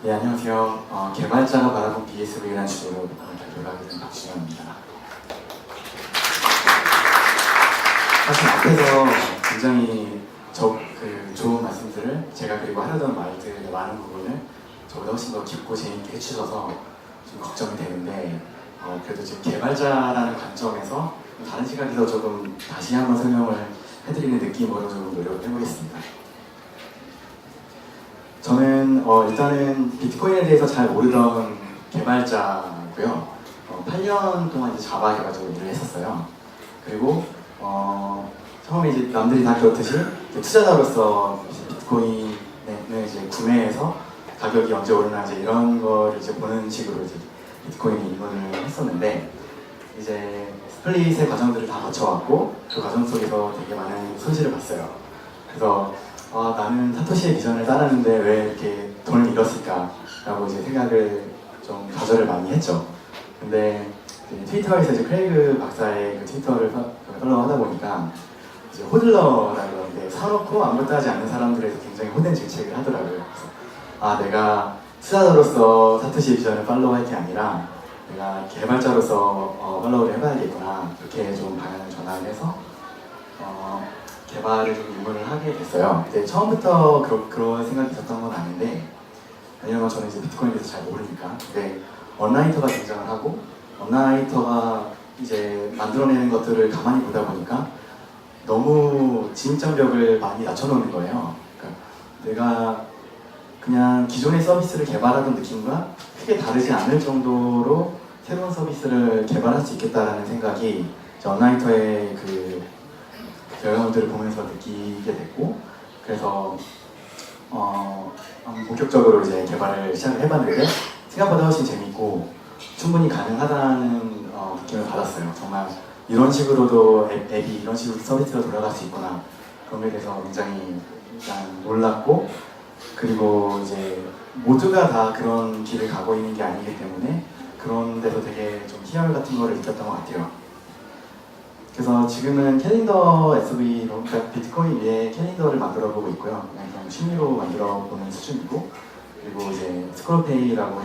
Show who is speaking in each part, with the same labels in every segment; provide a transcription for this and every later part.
Speaker 1: 네, 안녕하세요. 개발자가 바라본 BSV라는 주제로 발표를 하게 된 박준영입니다. 사실 앞에서 굉장히 좋은 말씀들을 제가 그리고 하려던 말들의 많은 부분을 저보다 훨씬 더 깊고 재밌게 해주셔서 좀 걱정이 되는데 그래도 지금 개발자라는 관점에서 다른 시각에서 조금 다시 한번 설명을 해드리는 느낌으로 좀 노력을 해보겠습니다. 저는 일단은 비트코인에 대해서 잘 모르던 개발자고요. 8년 동안 이제 자바 개발자로 일을 했었어요. 그리고 처음에 이제 남들이 다 그렇듯이 투자자로서 비트코인을 이제 구매해서 가격이 언제 오르나 이제 이런 거를 이제 보는 식으로 이제 비트코인에 입문을 했었는데 이제 스플릿의 과정들을 다 거쳐왔고 그 과정 속에서 되게 많은 손실을 봤어요. 그래서 나는 사토시의 비전을 따랐는데 왜 이렇게 돈을 잃었을까 라고 이제 생각을 좀 좌절을 많이 했죠. 근데 트위터에서 이제 크레이그 박사의 그 트위터를 팔로우 하다 보니까 이제 호들러라고 하는데 사놓고 아무것도 하지 않는 사람들에서 굉장히 호된 질책을 하더라고요. 그래서 내가 투자자로서 사토시의 비전을 팔로우 할 게 아니라 내가 개발자로서 팔로우를 해봐야겠구나, 그렇게 좀 방향을 전환해서 개발에 좀 입문을 하게 됐어요. 근데 처음부터 그런 생각이 있었던 건 아닌데, 왜냐면 저는 이제 비트코인에 대해서 잘 모르니까. 근데 언라이터가 등장을 하고 언라이터가 이제 만들어내는 것들을 가만히 보다 보니까 너무 진입장벽을 많이 낮춰놓는 거예요. 그러니까 내가 그냥 기존의 서비스를 개발하던 느낌과 크게 다르지 않을 정도로 새로운 서비스를 개발할 수 있겠다라는 생각이 언라이터의 그 결과물들을 보면서 느끼게 됐고, 그래서 본격적으로 이제 개발을 시작을 해봤는데 생각보다 훨씬 재밌고 충분히 가능하다는 느낌을 받았어요. 정말 이런 식으로도 앱이 이런 식으로 서비스가 돌아갈 수 있구나, 그런 거에 대해서 굉장히 일단 놀랐고, 그리고 이제 모두가 다 그런 길을 가고 있는 게 아니기 때문에 그런 데서 되게 좀 희열 같은 거를 느꼈던 것 같아요. 그래서 지금은 캘린더 SV로, 그러니까 비트코인 위에 캘린더를 만들어 보고 있고요. 그냥 취미로 만들어 보는 수준이고, 그리고 이제 스크롤페이라고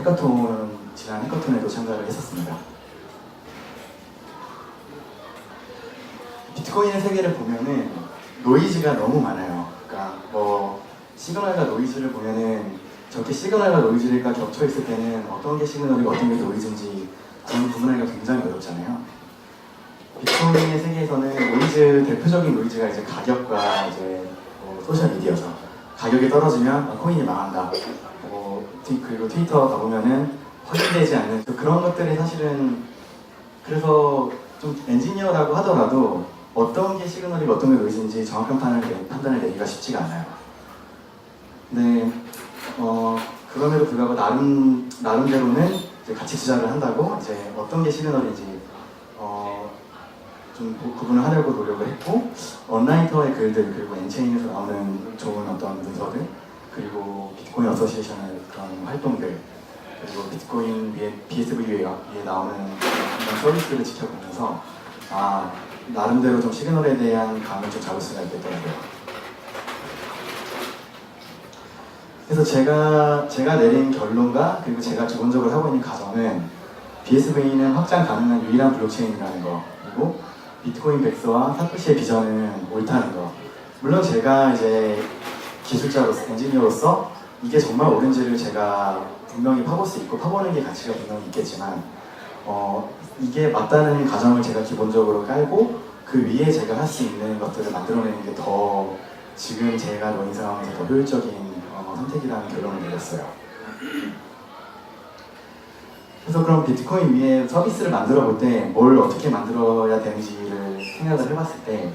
Speaker 1: 지난 해커톤에도 참가를 했었습니다. 비트코인의 세계를 보면은 노이즈가 너무 많아요. 그러니까 시그널과 노이즈를 보면은 저렇게 시그널과 노이즈가 겹쳐 있을 때는 어떤 게 시그널이고 어떤 게 노이즈인지 저는 구분하기가 굉장히 어렵잖아요. 비트코인의 세계에서는 노이즈, 대표적인 노이즈가 이제 가격과 이제 소셜 미디어죠. 가격이 떨어지면 코인이 망한다. 그리고 트위터 가보면은 확인되지 않는 그런 것들이 사실은, 그래서 좀 엔지니어라고 하더라도 어떤 게 시그널이고 어떤 게 노이즈인지 정확한 판단을 내기가 쉽지가 않아요. 근데 그럼에도 불구하고 나름대로는 이제 같이 투자를 한다고 이제 어떤 게 시그널인지 좀 구분을 하려고 노력을 했고, 언라이터의 글들, 그리고 엔체인에서 나오는 좋은 어떤 문서들, 그리고 비트코인 어소시에이션의 그런 활동들, 그리고 비트코인 위에 BSV 위에 나오는 그런 서비스를 지켜보면서 나름대로 좀 시그널에 대한 감을 좀 잡을 수가 있겠더라고요. 그래서 제가 내린 결론과 그리고 제가 기본적으로 하고 있는 가정은 BSV는 확장 가능한 유일한 블록체인이라는 거, 그리고 비트코인 백서와 사토시의 비전은 옳다는 거. 물론 제가 이제 기술자로서, 엔지니어로서 이게 정말 옳은지를 제가 분명히 파볼 수 있고 파보는 게 가치가 분명히 있겠지만 이게 맞다는 가정을 제가 기본적으로 깔고 그 위에 제가 할 수 있는 것들을 만들어내는 게 더 지금 제가 놓인 상황에서 더 효율적인 선택이라는 결론을 내렸어요. 그래서 그럼 비트코인 위에 서비스를 만들어 볼 때 뭘 어떻게 만들어야 되는지를 생각을 해봤을 때,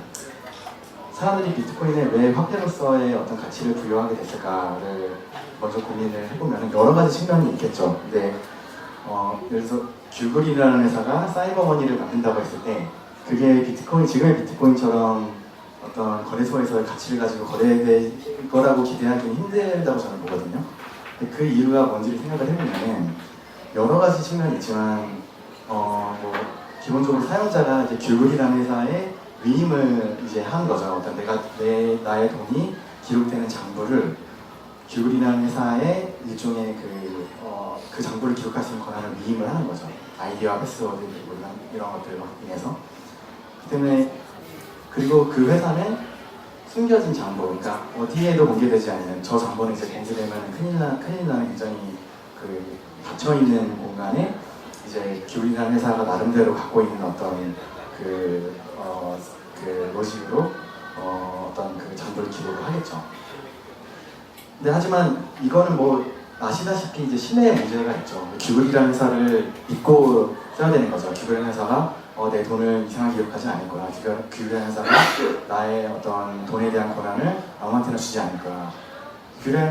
Speaker 1: 사람들이 비트코인에 왜 화폐로서의 어떤 가치를 부여하게 됐을까를 먼저 고민을 해보면 여러 가지 측면이 있겠죠. 근데 예를 들어서 듀글이라는 회사가 사이버머니를 만든다고 했을 때 그게 지금의 비트코인처럼 어떤 거래소에서의 가치를 가지고 거래될 거라고 기대하기는 힘들다고 저는 보거든요. 근데 그 이유가 뭔지를 생각을 해보면 여러 가지 측면이 있지만 기본적으로 사용자가 이제 듀글이라는 회사의 위임을 이제 한 거죠. 나의 돈이 기록되는 장부를 듀블이라는 회사의 일종의 그 장부를 기록할 수 있는 권한을 위임을 하는 거죠. 아이디와 패스워드 이런 것들로 인해서. 그 때문에 그리고 그 회사는 숨겨진 장부, 그러니까 어디에도 공개되지 않는 저 장부는 이제 공개되면 큰일 나는 굉장히 그 닫혀 있는 공간에 이제 듀블이라는 회사가 나름대로 갖고 있는 어떤 그 로직으로 어떤 그 장부를 기록을 하겠죠. 근데 하지만 이거는 뭐 아시다시피 이제 신뢰의 문제가 있죠. 듀블이라는 회사를 믿고 써야 되는 거죠. 듀블이라는 회사가 내 돈을 이상하게 기록하지 않을 거야. 듀블이라는 회사가 나의 어떤 돈에 대한 권한을 아무한테나 주지 않을 거야.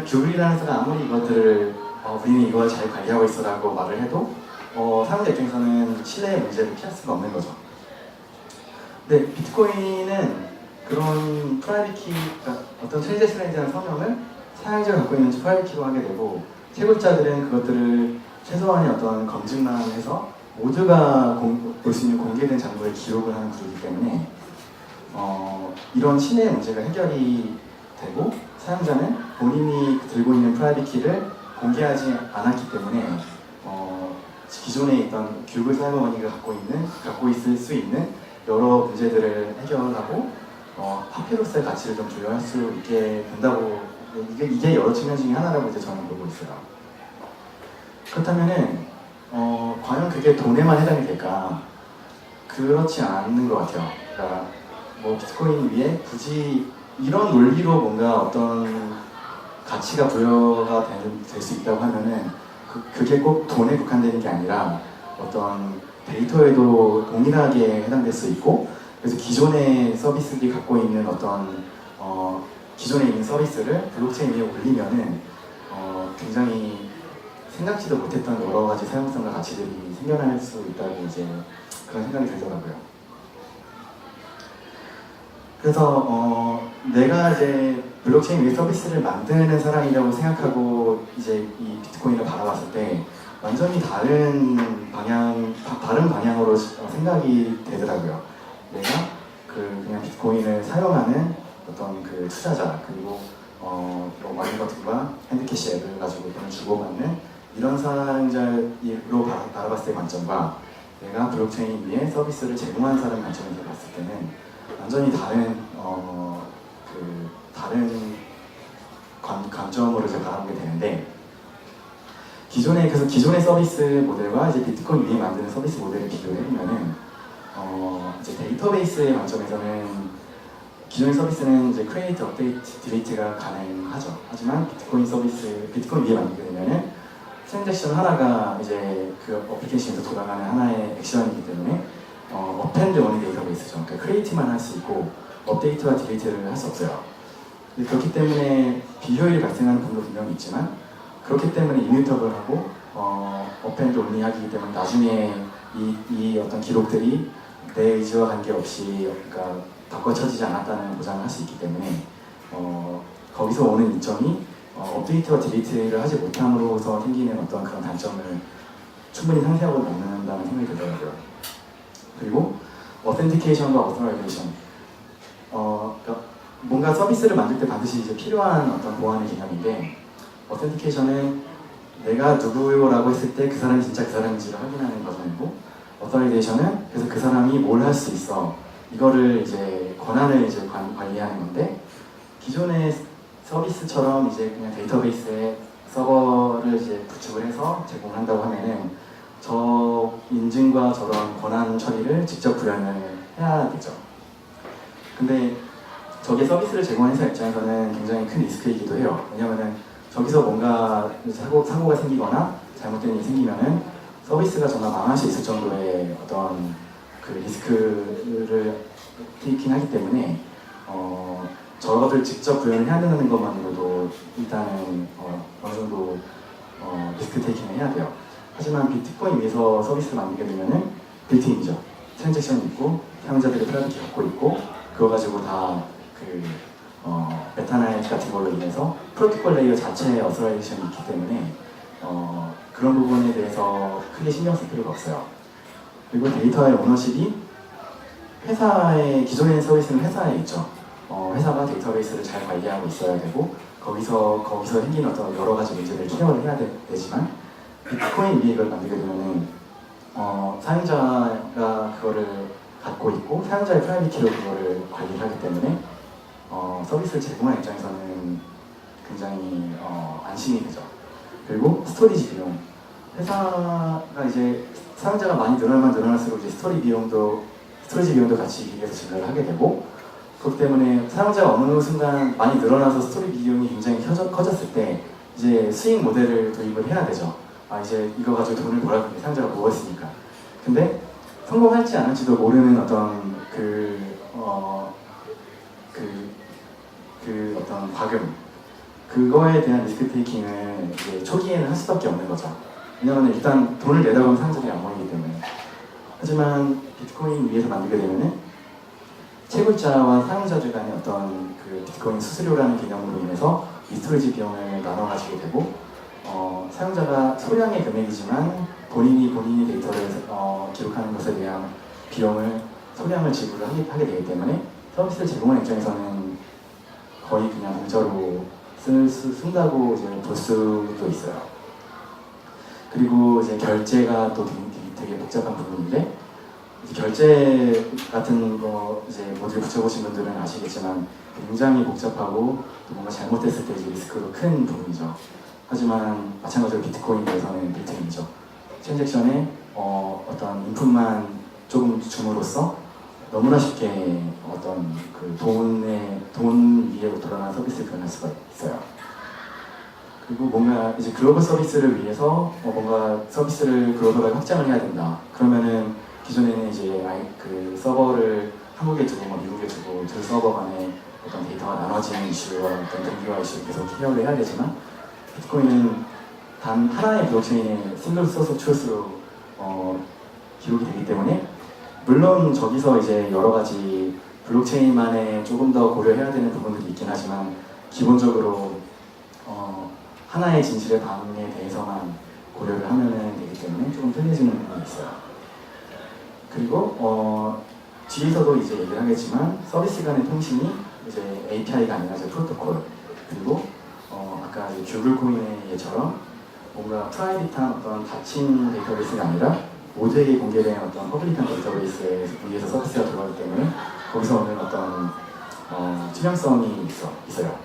Speaker 1: 듀블이라는 회사가 아무리 이것들을 우리는 이걸 잘 관리하고 있어라고 말을 해도 사용자 입장에서는 신뢰의 문제를 피할 수가 없는 거죠. 근데 비트코인은 그런 프라이빗 키, 그러니까 어떤 트랜잭션에 대한 서명을 사용자가 갖고 있는 프라이빗 키로 하게 되고, 채굴자들은 그것들을 최소한의 어떤 검증만 해서 모두가 볼 수 있는 공개된 장부를 기록을 하는 구조이기 때문에 이런 신뢰의 문제가 해결이 되고, 사용자는 본인이 들고 있는 프라이빗 키를 공개하지 않았기 때문에 기존에 있던 듀블 사이버머니가 갖고 있을 수 있는 여러 문제들을 해결하고 파피루스의 가치를 좀 조율할 수 있게 된다고, 이게 여러 측면 중에 하나라고 이제 저는 보고 있어요. 그렇다면은 과연 그게 돈에만 해당이 될까? 그렇지 않는 것 같아요. 그러니까 뭐 비트코인 위에 굳이 이런 논리로 뭔가 어떤 가치가 부여가 될 수 있다고 하면은 그게 꼭 돈에 국한되는 게 아니라 어떤 데이터에도 동일하게 해당될 수 있고, 그래서 기존의 서비스들이 갖고 있는 어떤 기존에 있는 서비스를 블록체인 위에 올리면은 굉장히 생각지도 못했던 여러 가지 사용성과 가치들이 생겨날 수 있다고 이제 그런 생각이 들더라고요. 그래서 내가 이제 블록체인 위에 서비스를 만드는 사람이라고 생각하고 이제 이 비트코인을 바라봤을 때 완전히 다른 방향으로 생각이 되더라고요. 내가 그냥 비트코인을 사용하는 어떤 그 투자자, 그리고 뭐 마이너버튼과 핸드캐시 앱을 가지고 돈을 주고받는 이런 사용자로 바라봤을 때 관점과 내가 블록체인 위에 서비스를 제공하는 사람 관점에서 봤을 때는 완전히 다른 관점으로 이제 바라보게 되는데, 그래서 기존의 서비스 모델과 이제 비트코인 위에 만드는 서비스 모델을 비교해보면은 이제 데이터베이스의 관점에서는 기존의 서비스는 이제 크리에이트, 업데이트, 딜리트가 가능하죠. 하지만 비트코인 위에 만들게 되면은 트랜잭션 하나가 이제 그 어플리케이션에서 돌아가는 하나의 액션이기 때문에 어펜드 오는 데이터베이스죠. 그러니까 크리에이트만 할 수 있고 업데이트와 딜리트를 할 수 없어요. 그렇기 때문에 비효율이 발생하는 부분도 분명히 있지만, 그렇기 때문에 이뮤터블하고 어펜드 온리 하기 때문에 나중에 이 어떤 기록들이 내 의지와 관계없이 그러니까 바꿔쳐지지 않았다는 보장을 할 수 있기 때문에 거기서 오는 이점이 업데이트와 딜리트를 하지 못함으로써 생기는 어떤 그런 단점을 충분히 상쇄하고 넘는다는 생각이 들더라고요. 그리고 어센티케이션과 어서라이제이션, 그러니까 뭔가 서비스를 만들 때 반드시 이제 필요한 어떤 보안의 개념인데, 어센티케이션은 내가 누구요라고 했을 때 그 사람이 진짜 그 사람인지를 확인하는 과정이고, 어서라이제이션은 그래서 그 사람이 뭘 할 수 있어, 이거를 이제 권한을 이제 관리하는 건데, 기존의 서비스처럼 이제 그냥 데이터베이스에 서버를 이제 구축을 해서 제공한다고 하면은 저 인증과 저런 권한 처리를 직접 구현을 해야 되죠. 근데 저게 서비스를 제공하는 회사 입장에서는 굉장히 큰 리스크이기도 해요. 왜냐면은 저기서 뭔가 사고가 생기거나 잘못된 일이 생기면은 서비스가 정말 망할 수 있을 정도의 어떤 그 리스크를 테이킹하기 때문에 저것을 직접 구현을 해야 되는 것만으로도 일단은 어느 정도 리스크 테이킹을 해야 돼요. 하지만 비트코인 위에서 서비스를 만들게 되면은 빌트인이죠. 트랜잭션이 있고 사용자들이 프라이빗 갖고 있고, 그거 가지고 다 메타나이트 같은 걸로 인해서 프로토콜 레이어 자체에 어서라이제이션이 있기 때문에 그런 부분에 대해서 크게 신경 쓸 필요가 없어요. 그리고 데이터의 오너십이 기존의 서비스는 회사에 있죠. 회사가 데이터베이스를 잘 관리하고 있어야 되고, 거기서 생기는 어떤 여러 가지 문제를 케어를 해야 되지만 비트코인 위에 이걸 만들게 되면은 사용자가 그거를 갖고 있고 사용자의 프라이빗키로 그거를 관리를 하기 때문에 서비스를 제공하는 입장에서는 굉장히 안심이 되죠. 그리고 스토리지 비용, 회사가 이제 사용자가 많이 늘어나면 늘어날수록 이제 스토리지 비용도 같이 비교해서 증가를 하게 되고, 그렇기 때문에 사용자가 어느 순간 많이 늘어나서 스토리 비용이 굉장히 커졌을 때 이제 수익 모델을 도입을 해야 되죠. 이제 이거 가지고 돈을 벌어야 되는데 사용자가 모았으니까. 근데 성공할지 안 할지도 모르는 어떤 어떤 과금, 그거에 대한 리스크 테이킹을 이제 초기에는 할 수밖에 없는 거죠. 왜냐하면 일단 돈을 내다 보면 사용자들이 안 모이기 때문에. 하지만 비트코인 위에서 만들게 되면은 채굴자와 사용자들 간의 어떤 그 비트코인 수수료라는 개념으로 인해서 이 스토리지 비용을 나눠 가지게 되고, 사용자가 소량의 금액이지만 본인이 데이터를 기록하는 것에 대한 비용을 소량을 지불을 하게 되기 때문에 서비스를 제공하는 입장에서는 거의 그냥 공짜로 쓴다고 이제 볼 수도 있어요. 그리고 이제 결제가 또 되게 복잡한 부분인데, 결제 같은 거 이제 모듈 붙여보신 분들은 아시겠지만 굉장히 복잡하고 또 뭔가 잘못됐을 때 이제 리스크도 큰 부분이죠. 하지만 마찬가지로 비트코인에서는 빌트인이죠. 트랜잭션에 어떤 인풋만 조금 줌으로써 너무나 쉽게 어떤 그 돈 위에 돌아가는 서비스를 구현할 수가 있어요. 그리고 뭔가 이제 글로벌 서비스를 위해서 뭔가 서비스를 글로벌하게 확장을 해야 된다. 그러면은 기존에는 이제 그 서버를 한국에 두고 미국에 두고 두 서버 간에 어떤 데이터가 나눠지는 이슈와 어떤 동기화 이슈를 계속 케어를 해야 되지만, 비트코인은 단 하나의 블록체인의 싱글 소스 오브 트루스로 기록이 되기 때문에, 물론 저기서 이제 여러 가지 블록체인만에 조금 더 고려해야 되는 부분들이 있긴 하지만 기본적으로 하나의 진실의 방에 대해서만 고려를 하면 되기 때문에 조금 틀려지는 부분이 있어요. 그리고 뒤에서도 이제 얘기를 하겠지만 서비스 간의 통신이 이제 API가 아니라 이제 프로토콜, 그리고 아까 이제 구글코인의 예처럼 뭔가 프라이빗한 어떤 닫힌 데이터베이스가 아니라 모두에게 공개된 어떤 퍼블릭한 데이터베이스에 의해서 서비스가 들어가기 때문에 거기서 오는 어떤 투명성이 있어요.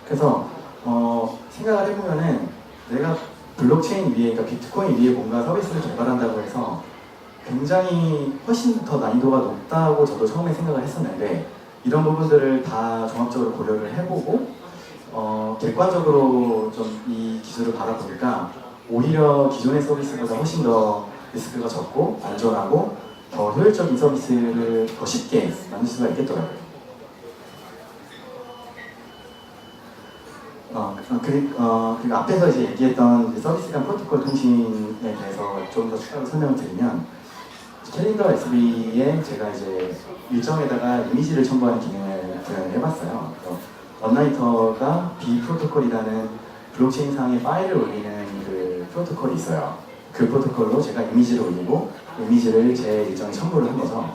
Speaker 1: 그래서 생각을 해보면은 내가 블록체인 위에, 그러니까 비트코인 위에 뭔가 서비스를 개발한다고 해서 굉장히 훨씬 더 난이도가 높다고 저도 처음에 생각을 했었는데, 이런 부분들을 다 종합적으로 고려를 해보고 객관적으로 좀 이 기술을 받아보니까 오히려 기존의 서비스보다 훨씬 더 리스크가 적고 안전하고 더 효율적인 서비스를 더 쉽게 만들 수가 있겠더라고요. 그리고 앞에서 이제 얘기했던 서비스 간 프로토콜 통신에 대해서 좀 더 추가로 설명을 드리면, 캘린더 SB에 제가 이제 일정에다가 이미지를 첨부하는 기능을 구현을 해봤어요. 언라이터가 B 프로토콜이라는 블록체인상에 파일을 올리는 그 프로토콜이 있어요. 그 프로토콜로 제가 이미지를 올리고 이미지를 제 일정에 첨부를 한 거죠.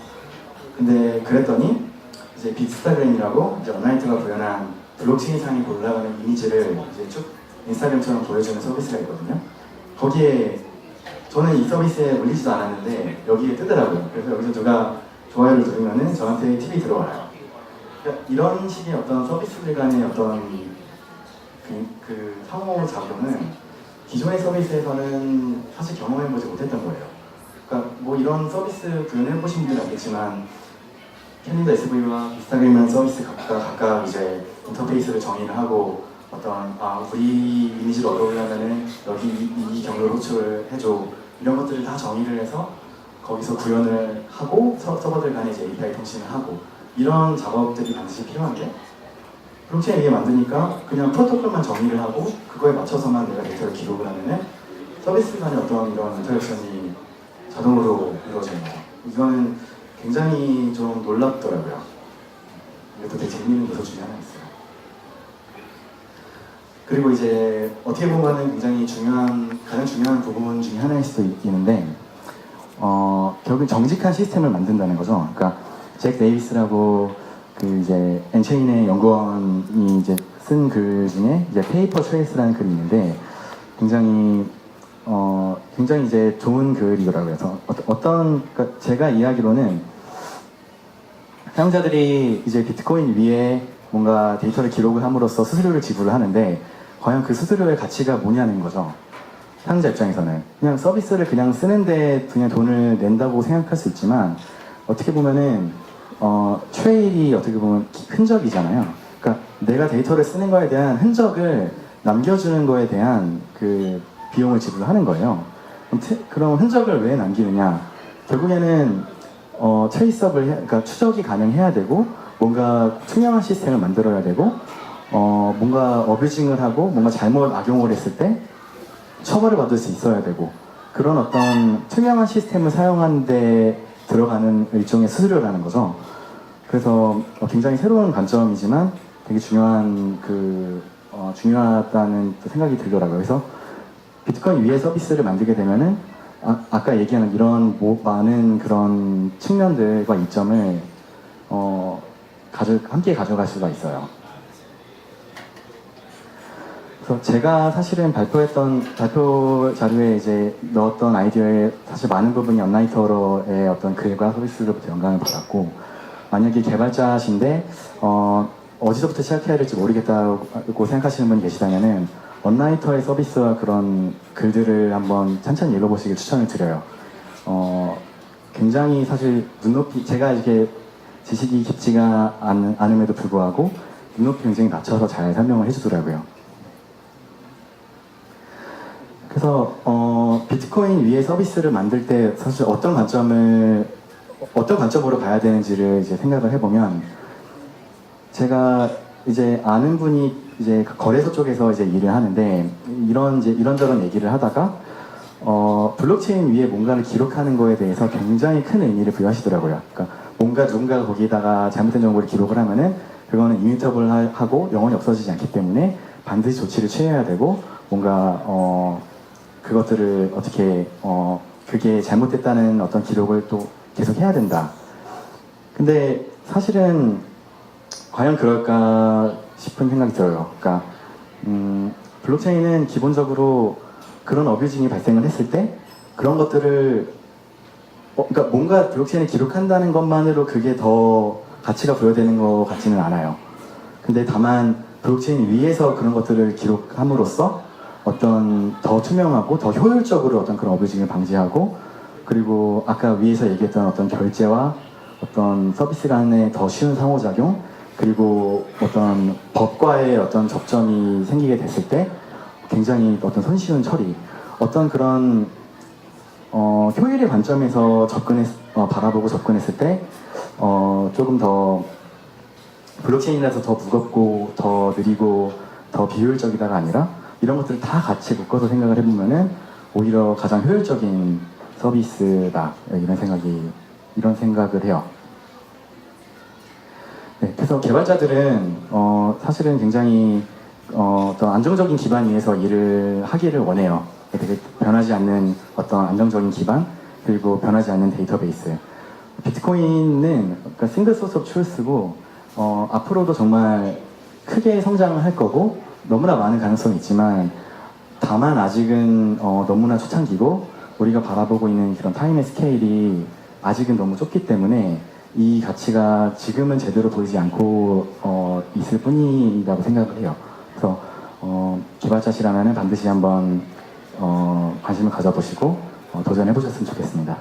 Speaker 1: 근데 그랬더니 이제 빅스타그램이라고 이제 언라이터가 구현한 블록체인상에 올라가는 이미지를 이제 쭉 인스타그램처럼 보여주는 서비스가 있거든요. 거기에 저는 이 서비스에 올리지도 않았는데 여기에 뜨더라고요. 그래서 여기서 누가 좋아요를 누르면은 저한테 팁이 들어와요. 그러니까 이런 식의 어떤 서비스들 간의 어떤 그 상호작용은 기존의 서비스에서는 사실 경험해보지 못했던 거예요. 그러니까 뭐 이런 서비스 구현해보신 분들 알겠지만, 캘린더 SV와 인스타그램이라는 서비스 각각 이제 인터페이스를 정의를 하고 어떤 우리 이미지를 얻어오려면은 여기 이 경로를 호출을 해줘, 이런 것들을 다 정의를 해서 거기서 구현을 하고 서버들 간에 이제 API 통신을 하고, 이런 작업들이 반드시 필요한데, 블록체인 위에 만드니까 그냥 프로토콜만 정의를 하고 그거에 맞춰서만 내가 데이터를 기록을 하면은 서비스 간의 어떤 이런 인터랙션이 자동으로 이루어지는 거죠. 이거는 굉장히 좀 놀랍더라고요. 이것도 되게 재밌는 요소 중에 하나 있어요. 그리고 이제 어떻게 보면은 굉장히 가장 중요한 부분 중에 하나일 수도 있는데, 결국 정직한 시스템을 만든다는 거죠. 그러니까 잭 데이비스라고 그 이제 엔체인의 연구원이 이제 쓴 글 중에 이제 페이퍼 트레이스라는 글이 있는데 굉장히 이제 좋은 글이더라고요. 그래서 그러니까 제가 이해하기로는 사용자들이 이제 비트코인 위에 뭔가 데이터를 기록을 함으로써 수수료를 지불을 하는데 과연 그 수수료의 가치가 뭐냐는 거죠. 사용자 입장에서는 그냥 서비스를 그냥 쓰는데 그냥 돈을 낸다고 생각할 수 있지만 어떻게 보면은 트레일이 어떻게 보면 흔적이잖아요. 그러니까 내가 데이터를 쓰는 거에 대한 흔적을 남겨주는 거에 대한 그 비용을 지불하는 거예요. 그럼 흔적을 왜 남기느냐? 결국에는 그러니까 추적이 가능해야 되고 뭔가 투명한 시스템을 만들어야 되고 뭔가 어뷰징을 하고 뭔가 잘못 악용을 했을 때 처벌을 받을 수 있어야 되고 그런 어떤 투명한 시스템을 사용하는데 들어가는 일종의 수수료라는 거죠. 그래서 굉장히 새로운 관점이지만 되게 중요하다는 생각이 들더라고요. 그래서 비트코인 위에 서비스를 만들게 되면은 아까 얘기하는 이런 많은 그런 측면들과 이점을 함께 가져갈 수가 있어요. 그래서 제가 사실은 발표 자료에 이제 넣었던 아이디어의 사실 많은 부분이 언라이터로의 어떤 글과 서비스로부터 영감을 받았고, 만약에 개발자신데 어디서부터 시작해야 될지 모르겠다고 생각하시는 분이 계시다면은 언라이터의 서비스와 그런 글들을 한번 찬찬히 읽어보시길 추천을 드려요. 굉장히 사실 제가 이렇게 지식이 깊지가 않음에도 불구하고 눈높이 굉장히 낮춰서 잘 설명을 해주더라고요. 그래서 비트코인 위에 서비스를 만들 때 사실 어떤 관점으로 봐야 되는지를 이제 생각을 해보면, 제가 이제 아는 분이 이제 거래소 쪽에서 이제 일을 하는데 이런저런 얘기를 하다가 블록체인 위에 뭔가를 기록하는 거에 대해서 굉장히 큰 의미를 부여하시더라고요. 그러니까 누군가가 거기다가 잘못된 정보를 기록을 하면은 그거는 이미터블하고 영원히 없어지지 않기 때문에 반드시 조치를 취해야 되고 뭔가 그것들을 어떻게 그게 잘못됐다는 어떤 기록을 또 계속 해야 된다. 근데 사실은 과연 그럴까 싶은 생각이 들어요. 그러니까 블록체인은 기본적으로 그런 어뷰징이 발생을 했을 때 그런 것들을 그러니까 뭔가 블록체인을 기록한다는 것만으로 그게 더 가치가 부여되는 것 같지는 않아요. 근데 다만 블록체인 위에서 그런 것들을 기록함으로써 어떤 더 투명하고 더 효율적으로 어떤 그런 어뷰징을 방지하고, 그리고 아까 위에서 얘기했던 어떤 결제와 어떤 서비스 간의 더 쉬운 상호작용, 그리고 어떤 법과의 어떤 접점이 생기게 됐을 때 굉장히 어떤 손쉬운 처리, 어떤 그런 효율의 관점에서 바라보고 접근했을 때 조금 더 블록체인이라서 더 무겁고 더 느리고 더 비효율적이다가 아니라 이런 것들을 다 같이 묶어서 생각을 해보면은 오히려 가장 효율적인 서비스다, 이런 생각을 해요. 네, 그래서 개발자들은 사실은 굉장히 어떤 안정적인 기반 위에서 일을 하기를 원해요. 되게 변하지 않는 어떤 안정적인 기반, 그리고 변하지 않는 데이터베이스. 비트코인은 그러니까 싱글 소스 오브 트루스고 앞으로도 정말 크게 성장을 할 거고 너무나 많은 가능성이 있지만, 다만 아직은 너무나 초창기고 우리가 바라보고 있는 그런 타임의 스케일이 아직은 너무 좁기 때문에 이 가치가 지금은 제대로 보이지 않고 있을 뿐이라고 생각을 해요. 그래서 개발자시라면 반드시 한번 관심을 가져보시고 도전해 보셨으면 좋겠습니다.